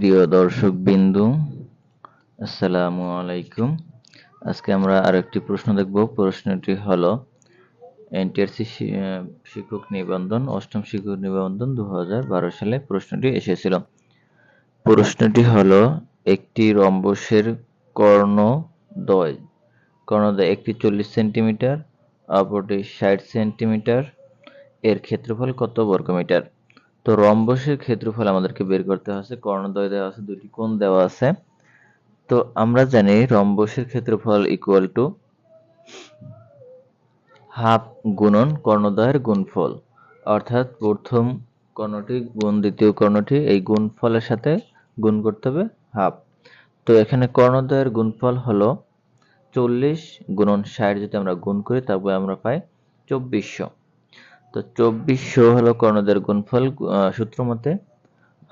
প্রিয় দর্শক বিন্দু, আসসালামু আলাইকুম। আজকে আমরা আরেকটি প্রশ্ন দেখব। প্রশ্নটি হলো এনটিআরসি শিক্ষক নিবন্ধন, অষ্টম শিক্ষক নিবন্ধন 2012 সালে প্রশ্নটি এসেছিল। প্রশ্নটি হলো একটি রম্বসের কর্ণদ্বয় একটি 40 সেন্টিমিটার, অপরটি 60 সেন্টিমিটার, এর ক্ষেত্রফল কত বর্গমিটার? তো রম্বসের ক্ষেত্রফল আমাদেরকে বের করতে হবে। কর্ণদ্বয় দেওয়া আছে, দুটি কোণ দেওয়া আছে। তো আমরা জানি রম্বসের ক্ষেত্রফল ইকুয়াল টু হাফ গুণন কর্ণদ্বয়ের গুণফল, অর্থাৎ প্রথম কর্ণটি গুণ দ্বিতীয় কর্ণটি, এই গুণফলের সাথে গুণ করতে হবে হাফ। তো এখানে কর্ণদ্বয়ের গুণফল হলো 40 গুণন 60, যদি আমরা গুণ করি তবে আমরা পাই 2400। তো 2400 হলো কর্ণদ্বয়ের গুণফল। সূত্র মতে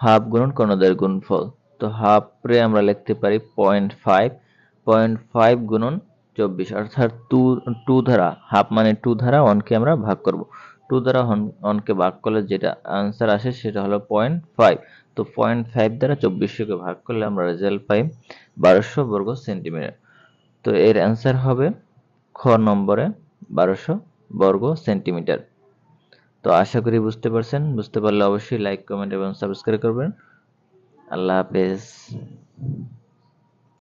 হাফ গুণন কর্ণদ্বয়ের গুণফল। তো হাফ রে আমরা লিখতে পারি 0.5 গুণন 24, অর্থাৎ টু দ্বারা, হাফ মানে 2 দ্বারা 1 কে আমরা ভাগ করব। 2 দ্বারা 1 কে ভাগ করলে যেটা আনসার আসে সেটা হলো 0.5। তো 0.5 দ্বারা 2400 কে ভাগ করলে আমরা রেজাল্ট পাই 1200 বর্গ সেন্টিমিটার। তো এর অ্যান্সার হবে খ নম্বরে 1200 বর্গ সেন্টিমিটার। তো আশা করি বুঝতে পারছেন। বুঝতে পারলে অবশ্যই লাইক, কমেন্ট এবং সাবস্ক্রাইব করবেন। আল্লাহ হাফেজ।